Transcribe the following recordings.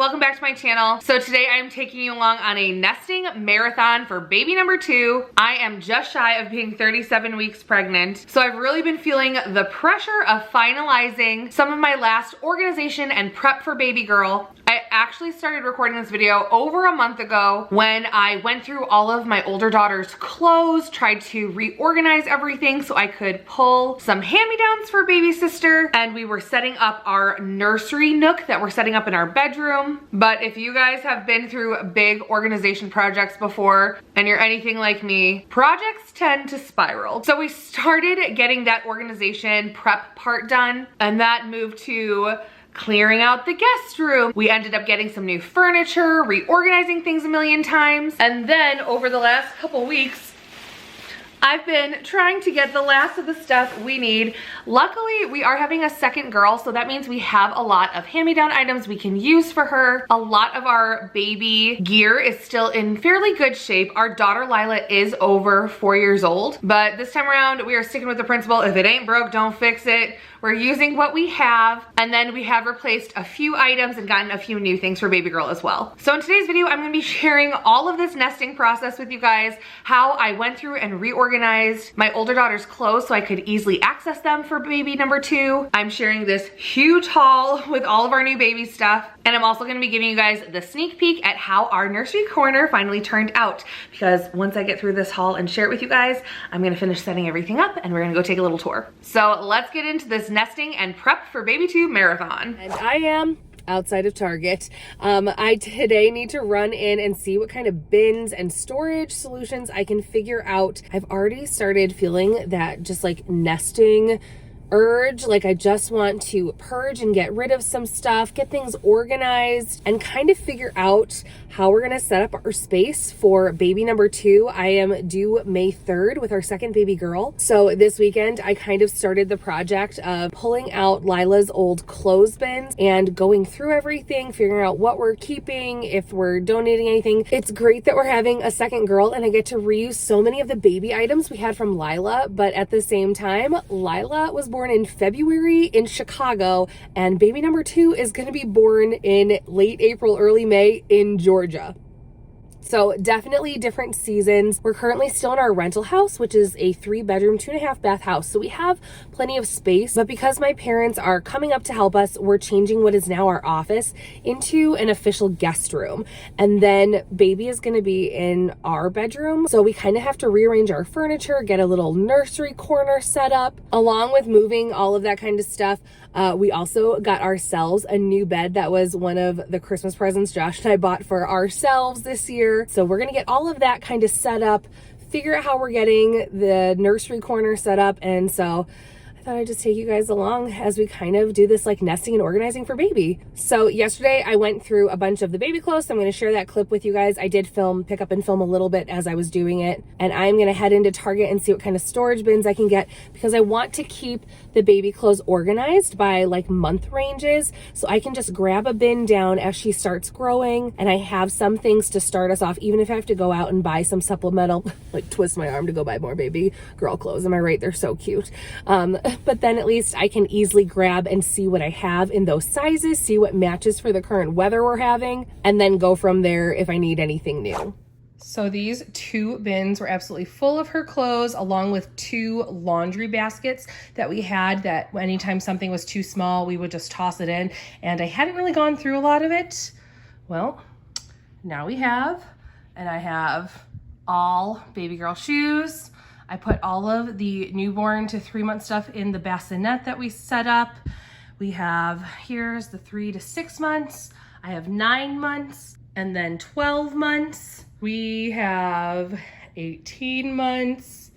welcome back to my channel. So today I'm taking you along on a nesting marathon for baby number 2. I am just shy of being 37 weeks pregnant. So I've really been feeling the pressure of finalizing some of my last organization and prep for baby girl. I actually started recording this video over a month ago when I went through all of my older daughter's clothes, tried to reorganize everything so I could pull some hand-me-downs for baby sister, and we were setting up our nursery nook that we're setting up in our bedroom. But if you guys have been through big organization projects before and you're anything like me, projects tend to spiral. So we started getting that organization prep part done, and that moved to clearing out the guest room. We ended up getting some new furniture, reorganizing things a million times. And then over the last couple weeks, I've been trying to get the last of the stuff we need. Luckily, we are having a second girl, so that means we have a lot of hand-me-down items we can use for her. A lot of our baby gear is still in fairly good shape. Our daughter Lila is over 4 years old, but this time around we are sticking with the principle, if it ain't broke, don't fix it. We're using what we have, and then we have replaced a few items and gotten a few new things for baby girl as well. So in today's video, I'm gonna be sharing all of this nesting process with you guys, how I went through and reorganized my older daughter's clothes so I could easily access them for baby number 2. I'm sharing this huge haul with all of our new baby stuff, and I'm also gonna be giving you guys the sneak peek at how our nursery corner finally turned out, because once I get through this haul and share it with you guys, I'm gonna finish setting everything up and we're gonna go take a little tour. So let's get into this nesting and prep for baby 2 marathon. And I am outside of Target. I today need to run in and see what kind of bins and storage solutions I can figure out. I've already started feeling that just like nesting urge, like I just want to purge and get rid of some stuff, get things organized, and kind of figure out how we're gonna set up our space for baby number 2. I am due May 3rd with our second baby girl. So this weekend I kind of started the project of pulling out Lila's old clothes bins and going through everything, figuring out what we're keeping, if we're donating anything. It's great that we're having a second girl and I get to reuse so many of the baby items we had from Lila, but at the same time, Lila was born in February in Chicago, and baby number 2 is going to be born in late April, early May in Georgia. So definitely different seasons. We're currently still in our rental house, which is a 3-bedroom, 2.5-bath house. So we have plenty of space, but because my parents are coming up to help us, we're changing what is now our office into an official guest room. And then baby is gonna be in our bedroom. So we kind of have to rearrange our furniture, get a little nursery corner set up, along with moving all of that kind of stuff. We also got ourselves a new bed. That was one of the Christmas presents Josh and I bought for ourselves this year. So we're gonna get all of that kind of set up, figure out how we're getting the nursery corner set up. And so I thought I'd just take you guys along as we kind of do this like nesting and organizing for baby. So yesterday I went through a bunch of the baby clothes. So I'm going to share that clip with you guys. I did pick up and film a little bit as I was doing it. And I'm going to head into Target and see what kind of storage bins I can get, because I want to keep the baby clothes organized by like month ranges. So I can just grab a bin down as she starts growing, and I have some things to start us off, even if I have to go out and buy some supplemental, like twist my arm to go buy more baby girl clothes. Am I right? They're so cute. But then at least I can easily grab and see what I have in those sizes, see what matches for the current weather we're having, and then go from there if I need anything new. So these 2 bins were absolutely full of her clothes, along with 2 laundry baskets that we had, that anytime something was too small, we would just toss it in. And I hadn't really gone through a lot of it. Well, now we have, and I have all baby girl shoes. I put all of the newborn to 3-month stuff in the bassinet that we set up. We have, here's the 3 to 6 months. I have 9 months, and then 12 months. We have 18 months,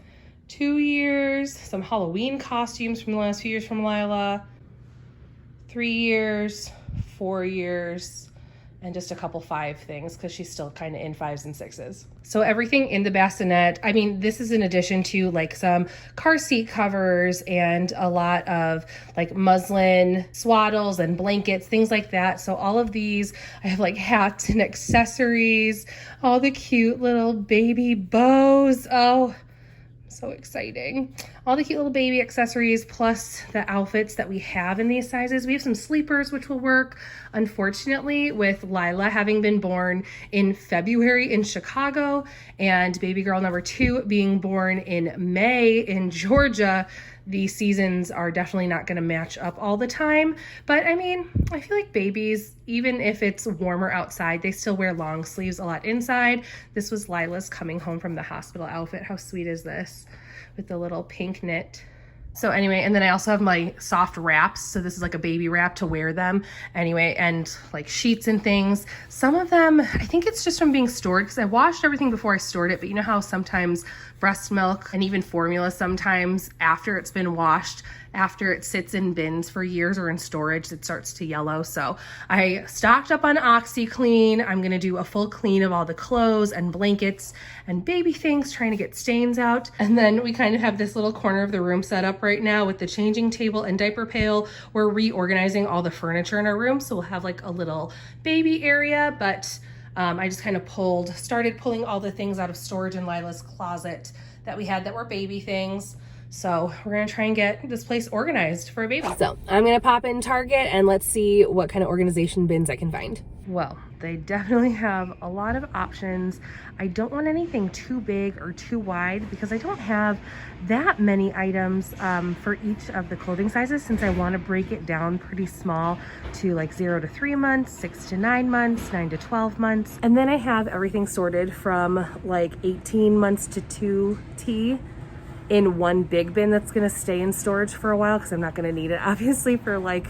2 years, some Halloween costumes from the last few years from Lila, 3 years, 4 years, and just a couple 5 things because she's still kind of in 5s and 6s. So everything in the bassinet, I mean, this is in addition to like some car seat covers and a lot of like muslin swaddles and blankets, things like that. So all of these, I have like hats and accessories, all the cute little baby bows. Oh, I'm So exciting. All the cute little baby accessories plus the outfits that we have in these sizes. We have some sleepers which will work. Unfortunately, with Lila having been born in February in Chicago and baby girl number 2 being born in May in Georgia, the seasons are definitely not going to match up all the time. But I mean, I feel like babies, even if it's warmer outside, they still wear long sleeves a lot inside. This was Lila's coming home from the hospital outfit. How sweet is this? With the little pink knit. So anyway, and then I also have my soft wraps. So this is like a baby wrap to wear them anyway, and like sheets and things. Some of them, I think it's just from being stored because I washed everything before I stored it. But you know how sometimes breast milk and even formula sometimes after it's been washed, after it sits in bins for years or in storage, it starts to yellow. So I stocked up on OxyClean. I'm gonna do a full clean of all the clothes and blankets and baby things, trying to get stains out. And then we kind of have this little corner of the room set up right now with the changing table and diaper pail. We're reorganizing all the furniture in our room. So we'll have like a little baby area, but I just kind of started pulling all the things out of storage in Lila's closet that we had that were baby things. So we're gonna try and get this place organized for a baby. So I'm gonna pop in Target and let's see what kind of organization bins I can find. Well, they definitely have a lot of options. I don't want anything too big or too wide because I don't have that many items for each of the clothing sizes, since I want to break it down pretty small to like 0 to 3 months, 6 to 9 months, 9 to 12 months. And then I have everything sorted from like 18 months to 2T in one big bin that's gonna stay in storage for a while because I'm not gonna need it obviously for like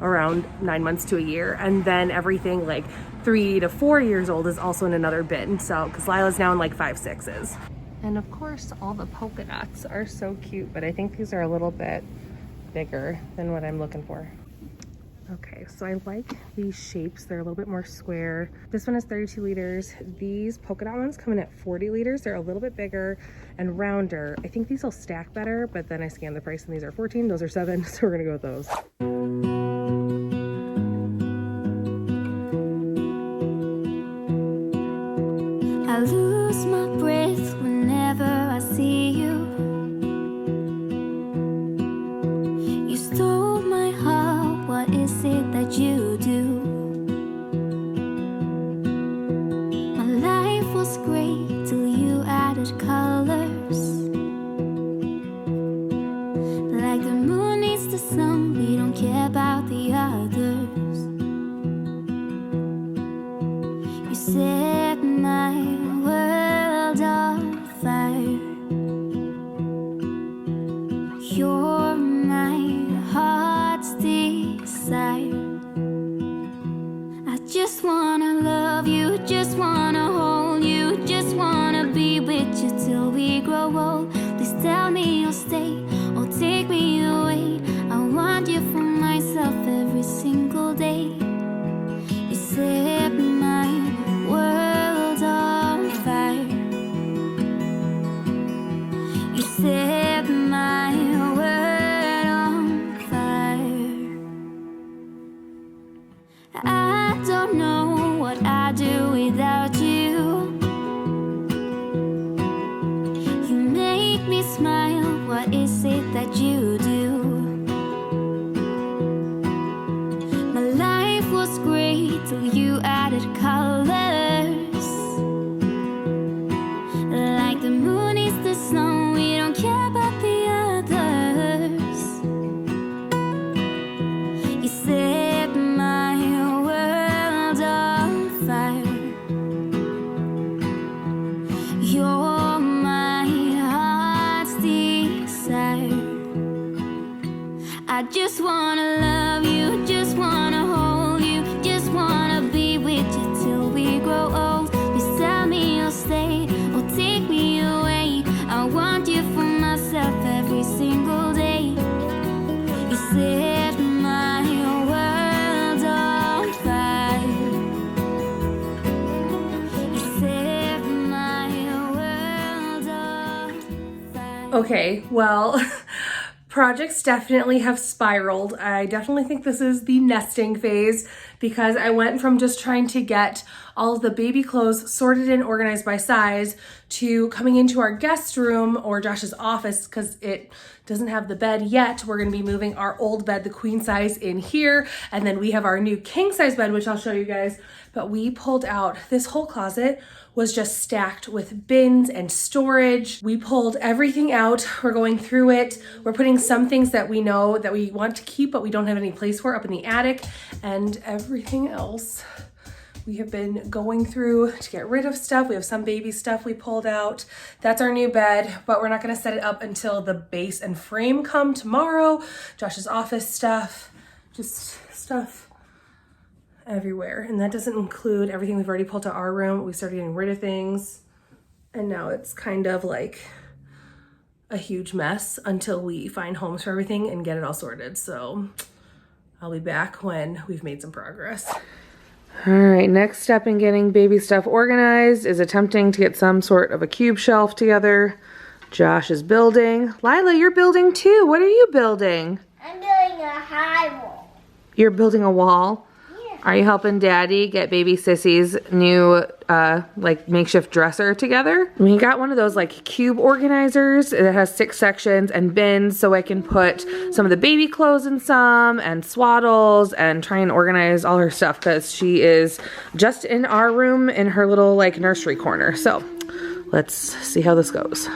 around 9 months to a year. And then everything like 3 to 4 years old is also in another bin. So, because Lila's now in like 5, 6s. And of course, all the polka dots are so cute, but I think these are a little bit bigger than what I'm looking for. Okay, so I like these shapes. They're a little bit more square. This one is 32 liters. These polka dot ones come in at 40 liters. They're a little bit bigger and rounder. I think these will stack better, but then I scanned the price and these are 14, those are 7, so we're gonna go with those. I lose my breath whenever I see you. You stole my heart, what is it that you do? My life was great till you added colors. Like the moon needs the sun, we don't care about the others. You set my world on fire. You're my heart's desire. I just wanna love you, just wanna hold you, just wanna be with you till we grow old. Please tell me you'll stay or take me away. I want you for myself every single day. You set my world on fire. You set my world on fire. I don't know what I'd do without you. You make me smile, what is it that you do? My life was great till you added colors. Like the moon is the snow, we don't care about the others. You set my world on fire. You're my heart's desire. I just wanna love you, just wanna hold you, just wanna be with you till we grow old. Please tell me you'll stay or take me away. I want you for myself every single day. You set my world on fire. You set my world on fire. Okay, well, projects definitely have spiraled. I definitely think this is the nesting phase because I went from just trying to get all of the baby clothes sorted and organized by size to coming into our guest room or Josh's office because it doesn't have the bed yet. We're gonna be moving our old bed, the queen size, in here, and then we have our new king size bed, which I'll show you guys. But we pulled out this whole closet was just stacked with bins and storage. We pulled everything out. We're going through it. We're putting some things that we know that we want to keep, but we don't have any place for up in the attic, and everything else we have been going through to get rid of stuff. We have some baby stuff we pulled out. That's our new bed, but we're not gonna set it up until the base and frame come tomorrow. Josh's office stuff, just stuff everywhere. And that doesn't include everything we've already pulled to our room. We started getting rid of things, and now it's kind of like a huge mess until we find homes for everything and get it all sorted. So I'll be back when we've made some progress. All right, next step in getting baby stuff organized is attempting to get some sort of a cube shelf together. Josh is building. Lila, you're building too. What are you building? I'm building a high wall. You're building a wall? Are you helping Daddy get baby Sissy's new like makeshift dresser together? We got one of those like cube organizers that has 6 sections and bins, so I can put some of the baby clothes in some and swaddles and try and organize all her stuff because she is just in our room in her little like nursery corner. So let's see how this goes.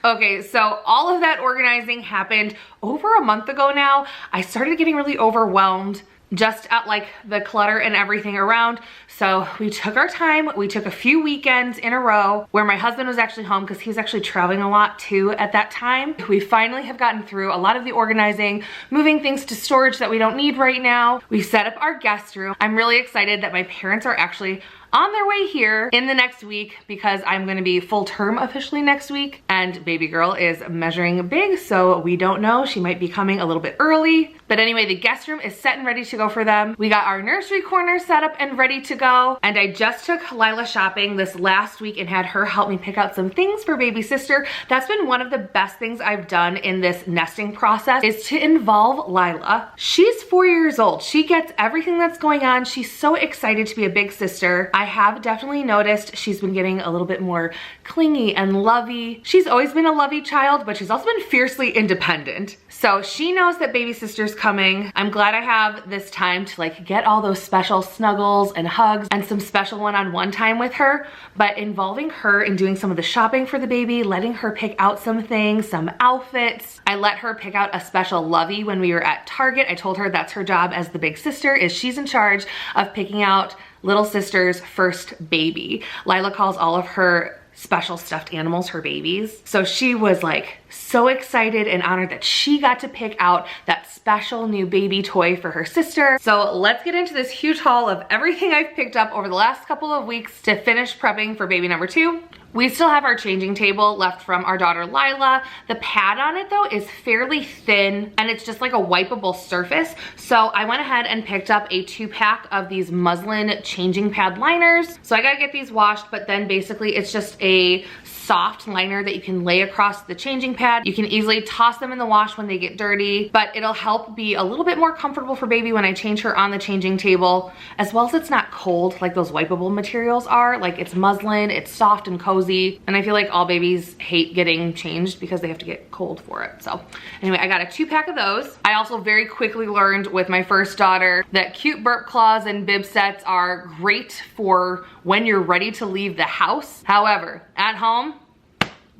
Okay, so all of that organizing happened over a month ago now. I started getting really overwhelmed just at like the clutter and everything around. So we took our time. We took a few weekends in a row where my husband was actually home because he was actually traveling a lot too at that time. We finally have gotten through a lot of the organizing, moving things to storage that we don't need right now. We set up our guest room. I'm really excited that my parents are actually on their way here in the next week because I'm gonna be full term officially next week, and baby girl is measuring big, so we don't know. She might be coming a little bit early. But anyway, the guest room is set and ready to go for them. We got our nursery corner set up and ready to go. And I just took Lila shopping this last week and had her help me pick out some things for baby sister. That's been one of the best things I've done in this nesting process, is to involve Lila. She's 4 years old. She gets everything that's going on. She's so excited to be a big sister. I have definitely noticed she's been getting a little bit more clingy and lovey. She's always been a lovey child, but she's also been fiercely independent. So she knows that baby sister's coming. I'm glad I have this time to like get all those special snuggles and hugs and some special one-on-one time with her, but involving her in doing some of the shopping for the baby, letting her pick out some things, some outfits. I let her pick out a special lovey when we were at Target. I told her that's her job as the big sister, is she's in charge of picking out little sister's first baby. Lila calls all of her special stuffed animals her babies. So she was like so excited and honored that she got to pick out that special new baby toy for her sister. So let's get into this huge haul of everything I've picked up over the last couple of weeks to finish prepping for baby number 2. We still have our changing table left from our daughter Lila. The pad on it though is fairly thin and it's just like a wipeable surface. So I went ahead and picked up a 2-pack of these muslin changing pad liners. So I gotta get these washed, but then basically it's just a soft liner that you can lay across the changing pad. You can easily toss them in the wash when they get dirty, but it'll help be a little bit more comfortable for baby when I change her on the changing table, as well as it's not cold like those wipeable materials are. Like it's muslin, it's soft and cozy, and I feel like all babies hate getting changed because they have to get cold for it. So anyway, I got a 2-pack of those. I also very quickly learned with my first daughter that cute burp cloths and bib sets are great for when you're ready to leave the house. However, at home,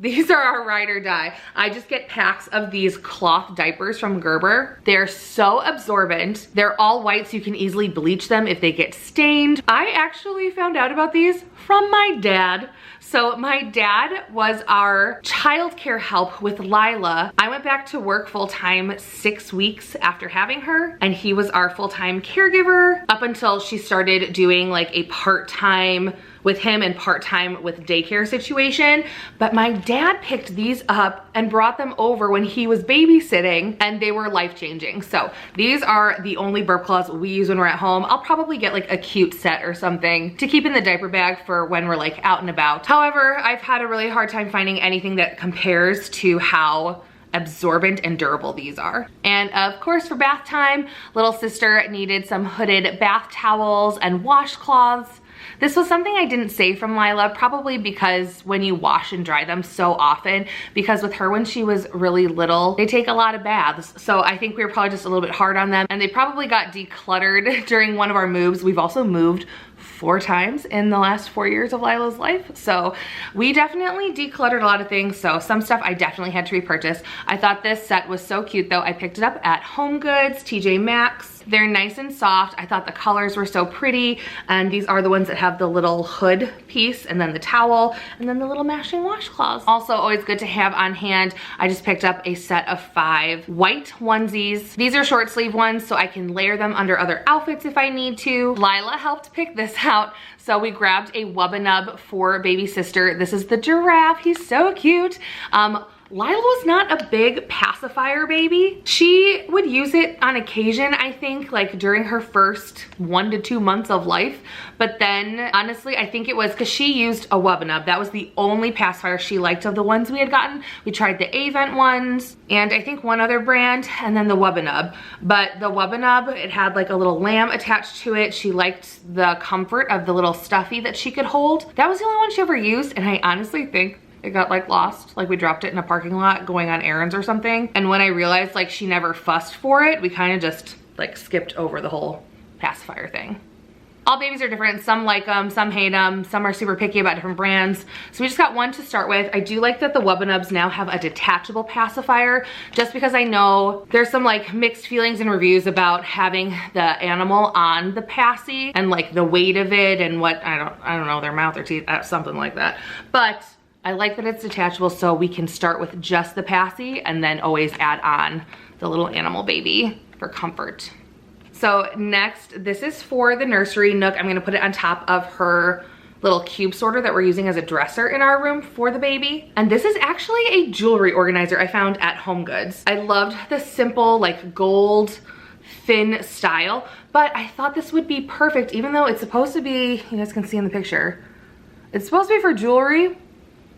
these are our ride or die. I just get packs of these cloth diapers from Gerber. They're so absorbent. They're all white, so you can easily bleach them if they get stained. I actually found out about these from my dad. So my dad was our childcare help with Lila. I went back to work full-time 6 weeks after having her, and he was our full-time caregiver up until she started doing like a part-time with him and part-time with daycare situation. But my dad picked these up and brought them over when he was babysitting, and they were life-changing. So these are the only burp cloths we use when we're at home. I'll probably get like a cute set or something to keep in the diaper bag for when we're like out and about. However, I've had a really hard time finding anything that compares to how absorbent and durable these are. And of course, for bath time, little sister needed some hooded bath towels and washcloths. This was something I didn't save from Lila, probably because when you wash and dry them so often, because with her when she was really little, they take a lot of baths. So I think we were probably just a little bit hard on them, and they probably got decluttered during one of our moves. We've also moved 4 times in the last 4 years of Lila's life. So we definitely decluttered a lot of things. So some stuff I definitely had to repurchase. I thought this set was so cute though. I picked it up at HomeGoods, TJ Maxx. They're nice and soft. I thought the colors were so pretty. And these are the ones that have the little hood piece and then the towel and then the little matching washcloths. Also always good to have on hand. I just picked up a set of 5 white onesies. These are short sleeve ones so I can layer them under other outfits if I need to. Lila helped pick this out. So we grabbed a Wubba Nub for baby sister. This is the giraffe. He's so cute. Lila was not a big pacifier baby. She would use it on occasion, I think, like during her first 1 to 2 months of life. But then, honestly, I think it was because she used a Wubba Nub. That was the only pacifier she liked of the ones we had gotten. We tried the Avent ones, and I think one other brand, and then the Wubba Nub. But the Wubba Nub, it had like a little lamb attached to it. She liked the comfort of the little stuffy that she could hold. That was the only one she ever used, and I honestly think it got like lost, like we dropped it in a parking lot going on errands or something. And when I realized like she never fussed for it, we kind of just like skipped over the whole pacifier thing. All babies are different. Some like them, some hate them, some are super picky about different brands. So we just got one to start with. I do like that the Wubba Nubs now have a detachable pacifier, just because I know there's some like mixed feelings and reviews about having the animal on the passy and like the weight of it and what, I don't know, their mouth or teeth, something like that. But I like that it's detachable so we can start with just the passy and then always add on the little animal baby for comfort. So next, this is for the nursery nook. I'm gonna put it on top of her little cube sorter that we're using as a dresser in our room for the baby. And this is actually a jewelry organizer I found at HomeGoods. I loved the simple like gold thin style, but I thought this would be perfect even though it's supposed to be, you guys can see in the picture, it's supposed to be for jewelry.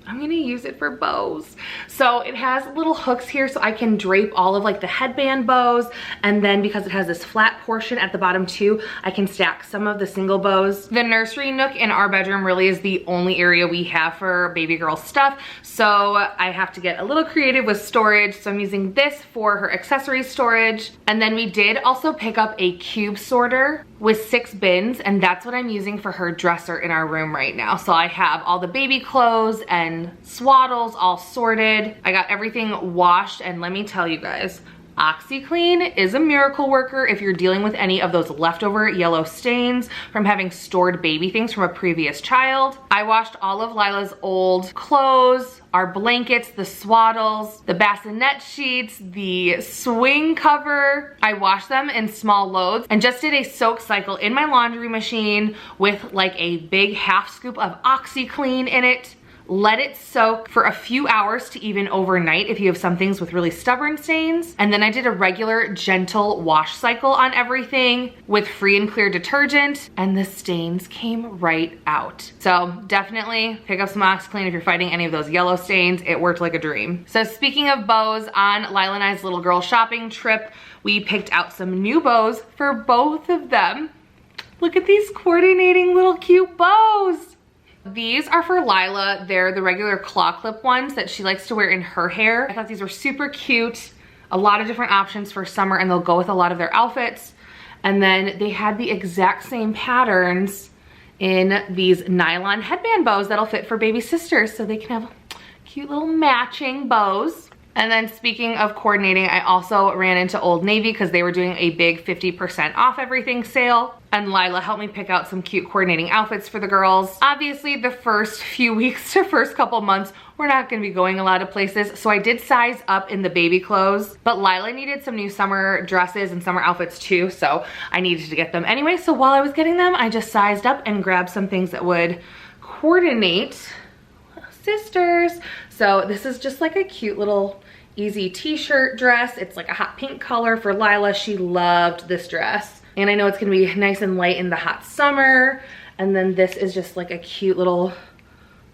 I'm gonna use it for bows. So it has little hooks here so I can drape all of like the headband bows, and then because it has this flat portion at the bottom too, I can stack some of the single bows. The nursery nook in our bedroom really is the only area we have for baby girl stuff, so I have to get a little creative with storage. So I'm using this for her accessory storage. And then we did also pick up a cube sorter with 6 bins, and that's what I'm using for her dresser in our room right now. So I have all the baby clothes and swaddles all sorted. I got everything washed, and let me tell you guys, OxyClean is a miracle worker if you're dealing with any of those leftover yellow stains from having stored baby things from a previous child. I washed all of Lila's old clothes, our blankets, the swaddles, the bassinet sheets, the swing cover. I washed them in small loads and just did a soak cycle in my laundry machine with like a big half scoop of OxyClean in it. Let it soak for a few hours to even overnight if you have some things with really stubborn stains. And then I did a regular gentle wash cycle on everything with free and clear detergent, and the stains came right out. So definitely pick up some OxyClean if you're fighting any of those yellow stains. It worked like a dream. So speaking of bows, on Lila and I's little girl shopping trip, we picked out some new bows for both of them. Look at these coordinating little cute bows. These are for Lila. They're the regular claw clip ones that she likes to wear in her hair. I thought these were super cute. A lot of different options for summer, and they'll go with a lot of their outfits. And then they had the exact same patterns in these nylon headband bows that'll fit for baby sisters, so they can have cute little matching bows. And then speaking of coordinating, I also ran into Old Navy because they were doing a big 50% off everything sale. And Lila helped me pick out some cute coordinating outfits for the girls. Obviously, the first few weeks to first couple months, we're not gonna be going a lot of places. So I did size up in the baby clothes, but Lila needed some new summer dresses and summer outfits too. So I needed to get them anyway. So while I was getting them, I just sized up and grabbed some things that would coordinate sisters. So this is just like a cute little easy t-shirt dress. It's like a hot pink color for Lila. She loved this dress. And I know it's gonna be nice and light in the hot summer. And then this is just like a cute little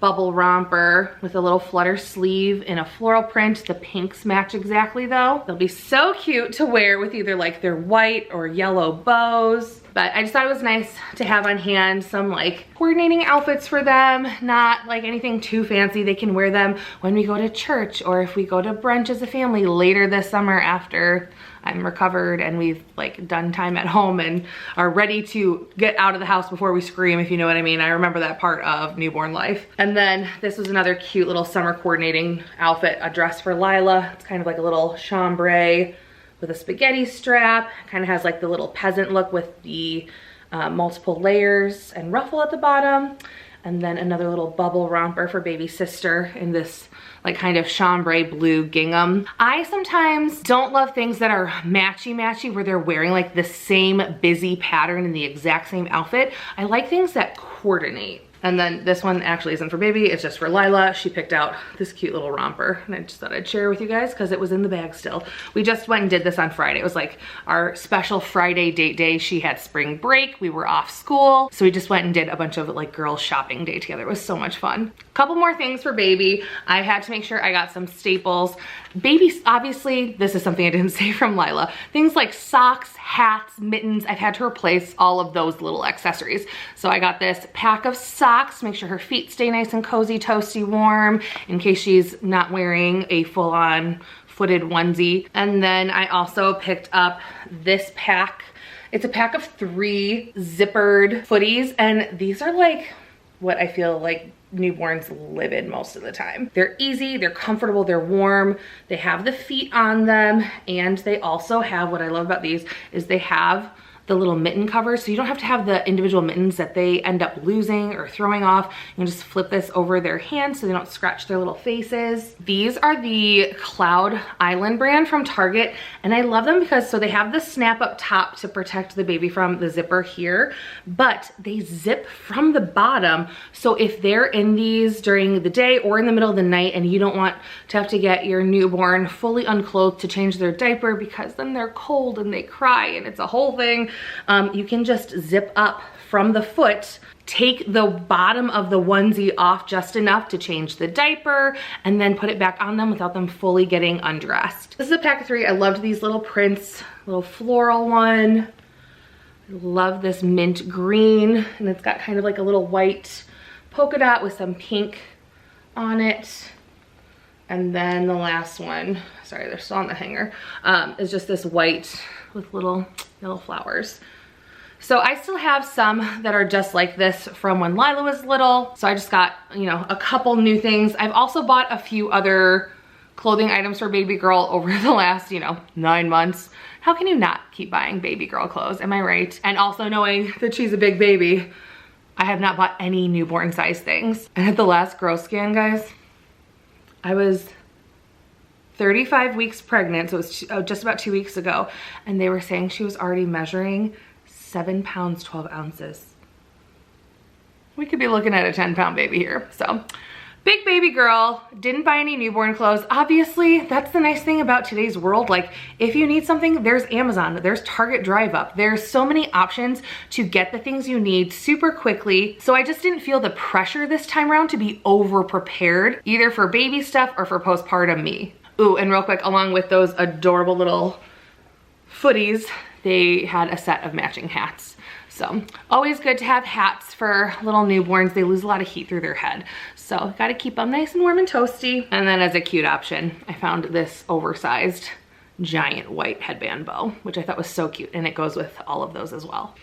bubble romper with a little flutter sleeve in a floral print. The pinks match exactly though. They'll be so cute to wear with either like their white or yellow bows. But I just thought it was nice to have on hand some like coordinating outfits for them, not like anything too fancy. They can wear them when we go to church or if we go to brunch as a family later this summer after I'm recovered and we've like done time at home and are ready to get out of the house before we scream, if you know what I mean. I remember that part of newborn life. And then this was another cute little summer coordinating outfit, a dress for Lila. It's kind of like a little chambray with a spaghetti strap. Kind of has like the little peasant look with the multiple layers and ruffle at the bottom. And then another little bubble romper for baby sister in this like kind of chambray blue gingham. I sometimes don't love things that are matchy-matchy where they're wearing like the same busy pattern in the exact same outfit. I like things that coordinate. And then this one actually isn't for baby, it's just for Lila. She picked out this cute little romper and I just thought I'd share with you guys because it was in the bag still. We just went and did this on Friday. It was like our special Friday date day. She had spring break, we were off school. So we just went and did a bunch of like girls shopping day together. It was so much fun. Couple more things for baby. I had to make sure I got some staples. Baby, obviously, this is something I didn't say from Lila. Things like socks, hats, mittens. I've had to replace all of those little accessories. So I got this pack of socks, make sure her feet stay nice and cozy, toasty, warm, in case she's not wearing a full-on footed onesie. And then I also picked up this pack. It's a pack of 3 zippered footies, and these are like what I feel like newborns live in most of the time. They're easy, they're comfortable, they're warm, they have the feet on them, and they also have, what I love about these is they have the little mitten covers, so you don't have to have the individual mittens that they end up losing or throwing off. You can just flip this over their hands so they don't scratch their little faces. These are the Cloud Island brand from Target, and I love them because so they have the snap up top to protect the baby from the zipper here, but they zip from the bottom. So if they're in these during the day or in the middle of the night and you don't want to have to get your newborn fully unclothed to change their diaper because then they're cold and they cry and it's a whole thing, you can just zip up from the foot, take the bottom of the onesie off just enough to change the diaper, and then put it back on them without them fully getting undressed. This is a pack of 3. I loved these little prints, little floral one. I love this mint green, and it's got kind of like a little white polka dot with some pink on it. And then the last one, sorry, they're still on the hanger, is just this white with little yellow flowers. So I still have some that are just like this from when Lila was little. So I just got, you know, a couple new things. I've also bought a few other clothing items for baby girl over the last, 9 months. How can you not keep buying baby girl clothes? Am I right? And also knowing that she's a big baby, I have not bought any newborn size things. And at the last growth scan, guys, I was 35 weeks pregnant, so it was just about 2 weeks ago, and they were saying she was already measuring 7 pounds, 12 ounces. We could be looking at a 10-pound baby here. So big baby girl, didn't buy any newborn clothes. Obviously, that's the nice thing about today's world. Like, if you need something, there's Amazon, there's Target Drive Up. There's so many options to get the things you need super quickly. So I just didn't feel the pressure this time around to be over prepared, either for baby stuff or for postpartum me. Ooh, and real quick, along with those adorable little footies, they had a set of matching hats. So always good to have hats for little newborns. They lose a lot of heat through their head. So gotta keep them nice and warm and toasty. And then as a cute option, I found this oversized giant white headband bow, which I thought was so cute, and it goes with all of those as well.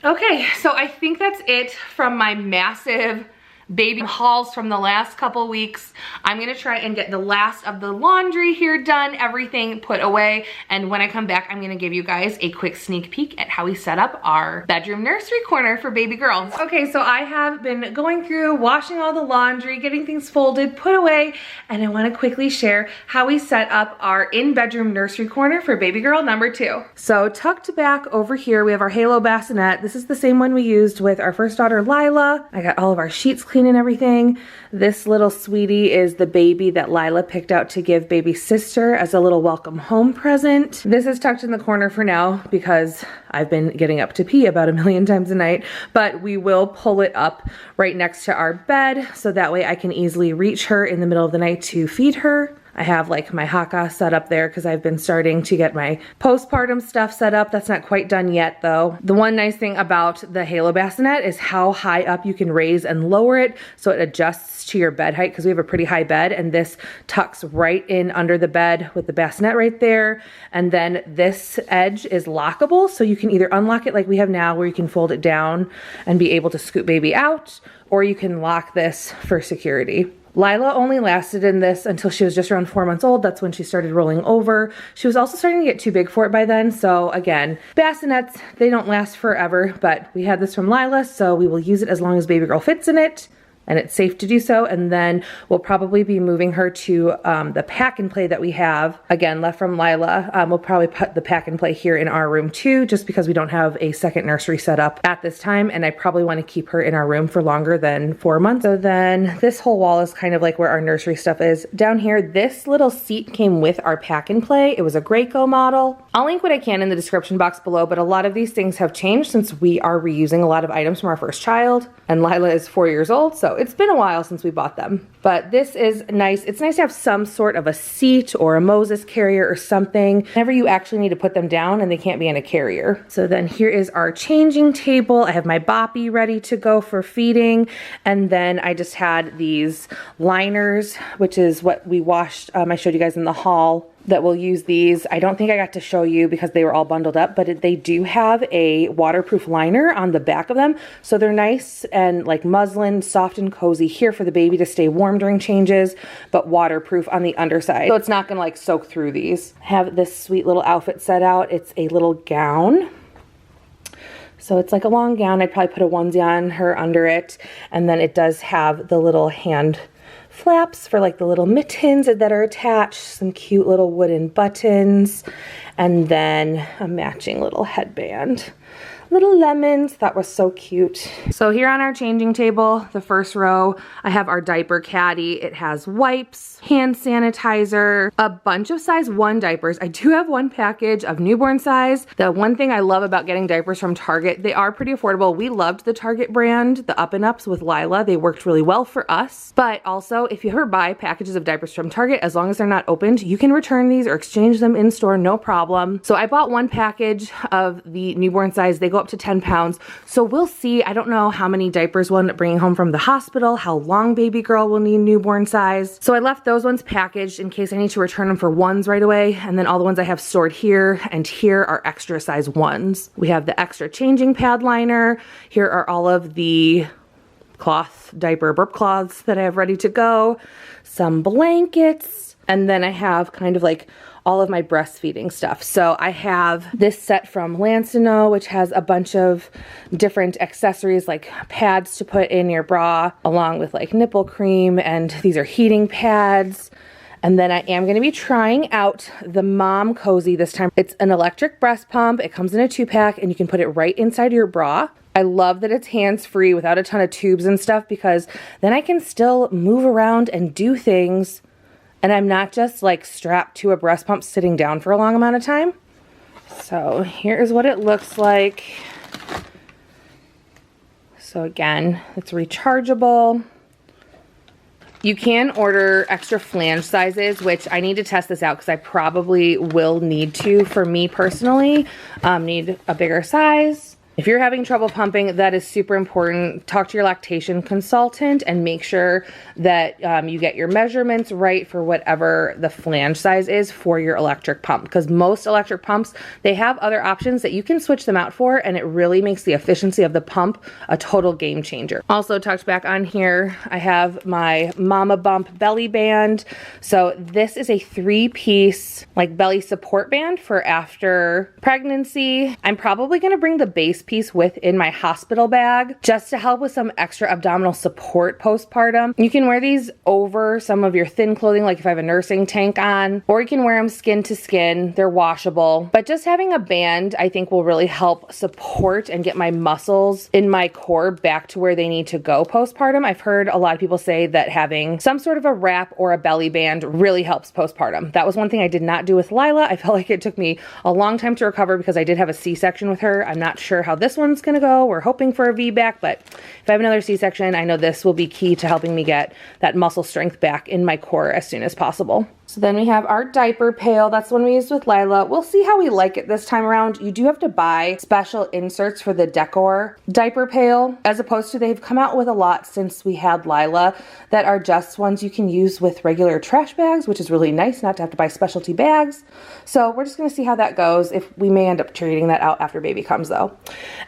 Okay, so I think that's it from my massive baby hauls from the last couple weeks. I'm gonna try and get the last of the laundry here done, everything put away, and when I come back, I'm gonna give you guys a quick sneak peek at how we set up our bedroom nursery corner for baby girls. Okay, so I have been going through, washing all the laundry, getting things folded, put away, and I wanna quickly share how we set up our in-bedroom nursery corner for baby girl number 2. So tucked back over here, we have our Halo bassinet. This is the same one we used with our first daughter, Lila. I got all of our sheets clean and everything. This little sweetie is the baby that Lila picked out to give baby sister as a little welcome home present. This is tucked in the corner for now because I've been getting up to pee about 1,000,000 times a night, but we will pull it up right next to our bed so that way I can easily reach her in the middle of the night to feed her. I have like my haka set up there because I've been starting to get my postpartum stuff set up. That's not quite done yet though. The one nice thing about the Halo bassinet is how high up you can raise and lower it so it adjusts to your bed height because we have a pretty high bed, and this tucks right in under the bed with the bassinet right there. And then this edge is lockable, so you can either unlock it like we have now where you can fold it down and be able to scoot baby out, or you can lock this for security. Lila only lasted in this until she was just around 4 months old. That's when she started rolling over. She was also starting to get too big for it by then. So again, bassinets, they don't last forever, but we had this from Lila, so we will use it as long as baby girl fits in it and it's safe to do so. And then we'll probably be moving her to the pack and play that we have, again, left from Lila. We'll probably put the pack and play here in our room too, just because we don't have a second nursery set up at this time. And I probably want to keep her in our room for longer than 4 months. So then this whole wall is kind of like where our nursery stuff is. Down here, this little seat came with our pack and play. It was a Graco model. I'll link what I can in the description box below, but a lot of these things have changed since we are reusing a lot of items from our first child. And Lila is 4 years old, so it's been a while since we bought them. But this is nice. It's nice to have some sort of a seat or a Moses carrier or something whenever you actually need to put them down and they can't be in a carrier. So then here is our changing table. I have my boppy ready to go for feeding. And then I just had these liners, which is what we washed. I showed you guys in the haul that we'll use these. I don't think I got to show you because they were all bundled up, but they do have a waterproof liner on the back of them. So they're nice and like muslin, soft and cozy here for the baby to stay warm during changes, but waterproof on the underside. So it's not gonna like soak through these. I have this sweet little outfit set out. It's a little gown. So it's like a long gown. I'd probably put a onesie on her under it. And then it does have the little hand flaps for like the little mittens that are attached, some cute little wooden buttons, and then a matching little headband. Little lemons, that was so cute. So here on our changing table, the first row, I have our diaper caddy. It has wipes, hand sanitizer, a bunch of size 1 diapers. I do have one package of newborn size. The one thing I love about getting diapers from Target, they are pretty affordable. We loved the Target brand, the Up and Ups with Lila. They worked really well for us. But also, if you ever buy packages of diapers from Target, as long as they're not opened, you can return these or exchange them in store, no problem. So I bought one package of the newborn size. They go up to 10 pounds. So we'll see. I don't know how many diapers we'll end up bringing home from the hospital, how long baby girl will need newborn size. So I left those ones packaged in case I need to return them for ones right away. And then all the ones I have stored here and here are extra size ones. We have the extra changing pad liner. Here are all of the cloth diaper burp cloths that I have ready to go. Some blankets. And then I have kind of like all of my breastfeeding stuff. So I have this set from Lancino, which has a bunch of different accessories like pads to put in your bra, along with like nipple cream, and these are heating pads. And then I am gonna be trying out the Mom Cozy this time. It's an electric breast pump. It comes in a 2-pack and you can put it right inside your bra. I love that it's hands-free without a ton of tubes and stuff, because then I can still move around and do things and I'm not just like strapped to a breast pump sitting down for a long amount of time. So here's what it looks like. So again, it's rechargeable. You can order extra flange sizes, which I need to test this out because I probably will need to, for me personally, need a bigger size. If you're having trouble pumping, that is super important. Talk to your lactation consultant and make sure that you get your measurements right for whatever the flange size is for your electric pump. Because most electric pumps, they have other options that you can switch them out for, and it really makes the efficiency of the pump a total game changer. Also tucked back on here, I have my Mama Bump belly band. So this is a 3-piece like belly support band for after pregnancy. I'm probably gonna bring the base piece within my hospital bag just to help with some extra abdominal support postpartum. You can wear these over some of your thin clothing, like if I have a nursing tank on, or you can wear them skin to skin. They're washable, but just having a band I think will really help support and get my muscles in my core back to where they need to go postpartum. I've heard a lot of people say that having some sort of a wrap or a belly band really helps postpartum. That was one thing I did not do with Lila. I felt like it took me a long time to recover because I did have a C-section with her. I'm not sure how this one's gonna go. We're hoping for a VBAC, but if I have another C-section, I know this will be key to helping me get that muscle strength back in my core as soon as possible. So then we have our diaper pail. That's the one we used with Lila. We'll see how we like it this time around. You do have to buy special inserts for the Decor diaper pail, as opposed to they've come out with a lot since we had Lila that are just ones you can use with regular trash bags, which is really nice not to have to buy specialty bags. So we're just gonna see how that goes. If we may end up trading that out after baby comes though.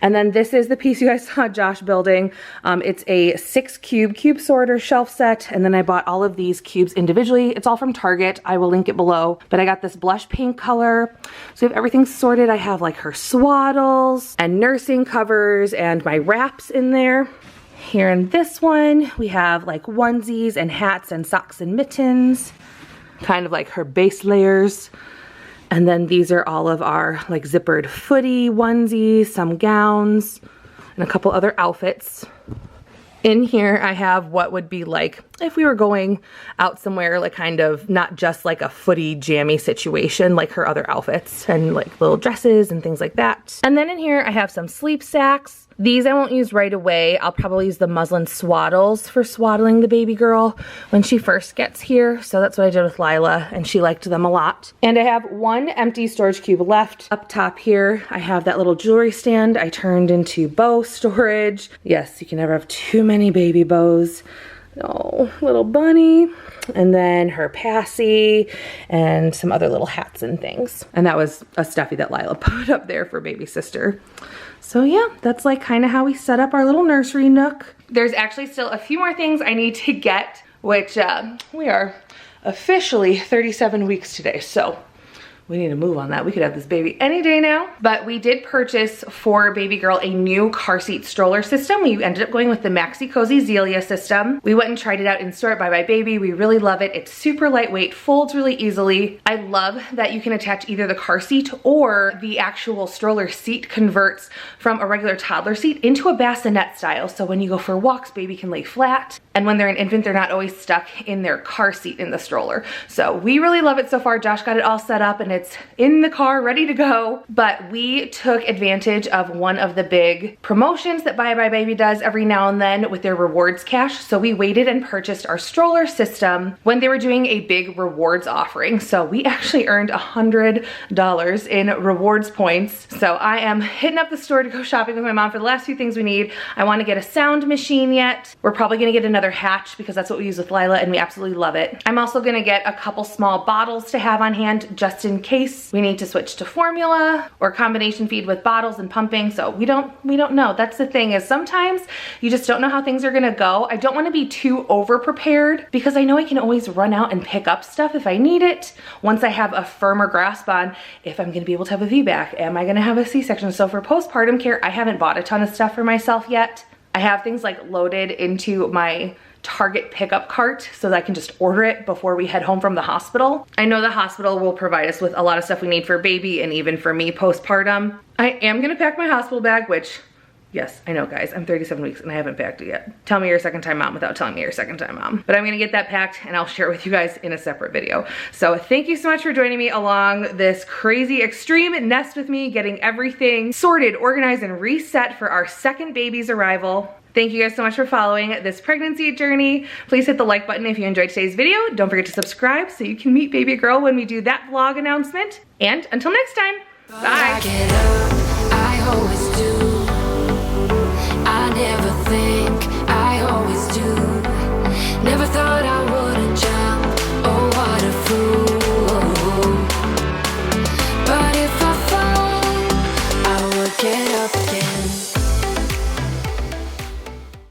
And then this is the piece you guys saw Josh building. It's a 6-cube sorter shelf set. And then I bought all of these cubes individually. It's all from Target. I will link it below, but I got this blush pink color. So we have everything sorted. I have like her swaddles and nursing covers and my wraps in there. Here in this one, we have like onesies and hats and socks and mittens, kind of like her base layers. And then these are all of our like zippered footy onesies, some gowns, and a couple other outfits. In here, I have what would be like if we were going out somewhere, like kind of not just like a footy jammy situation, like her other outfits and like little dresses and things like that. And then in here, I have some sleep sacks. These I won't use right away. I'll probably use the muslin swaddles for swaddling the baby girl when she first gets here. So that's what I did with Lila, and she liked them a lot. And I have one empty storage cube left. Up top here, I have that little jewelry stand I turned into bow storage. Yes, you can never have too many baby bows. Oh, little bunny. And then her passy and some other little hats and things. And that was a stuffy that Lila put up there for baby sister. So yeah, that's like kind of how we set up our little nursery nook. There's actually still a few more things I need to get, which we are officially 37 weeks today. So we need to move on that. We could have this baby any day now. But we did purchase for baby girl a new car seat stroller system. We ended up going with the Maxi Cozy Zelia system. We went and tried it out in store at Bye Bye Baby. We really love it. It's super lightweight, folds really easily. I love that you can attach either the car seat or the actual stroller seat converts from a regular toddler seat into a bassinet style. So when you go for walks, baby can lay flat. And when they're an infant, they're not always stuck in their car seat in the stroller. So we really love it so far. Josh got it all set up and it's in the car ready to go. But we took advantage of one of the big promotions that Bye Bye Baby does every now and then with their rewards cash. So we waited and purchased our stroller system when they were doing a big rewards offering. So we actually earned $100 in rewards points. So I am hitting up the store to go shopping with my mom for the last few things we need. I want to get a sound machine yet. We're probably gonna get another hatch because that's what we use with Lila and we absolutely love it. I'm also gonna get a couple small bottles to have on hand just in case we need to switch to formula or combination feed with bottles and pumping. So we don't know. That's the thing, is sometimes you just don't know how things are gonna go. I don't want to be too over prepared because I know I can always run out and pick up stuff if I need it once I have a firmer grasp on if I'm gonna be able to have a VBAC. Am I gonna have a C-section? So for postpartum care, I haven't bought a ton of stuff for myself yet. I have things like loaded into my Target pickup cart so that I can just order it before we head home from the hospital. I know the hospital will provide us with a lot of stuff we need for baby and even for me postpartum. I am gonna pack my hospital bag, which, yes, I know guys, I'm 37 weeks and I haven't packed it yet. Tell me you're a second time mom without telling me you're a second time mom. But I'm gonna get that packed and I'll share it with you guys in a separate video. So thank you so much for joining me along this crazy extreme nest with me, getting everything sorted, organized, and reset for our second baby's arrival. Thank you guys so much for following this pregnancy journey. Please hit the like button if you enjoyed today's video. Don't forget to subscribe so you can meet baby girl when we do that vlog announcement. And until next time, bye.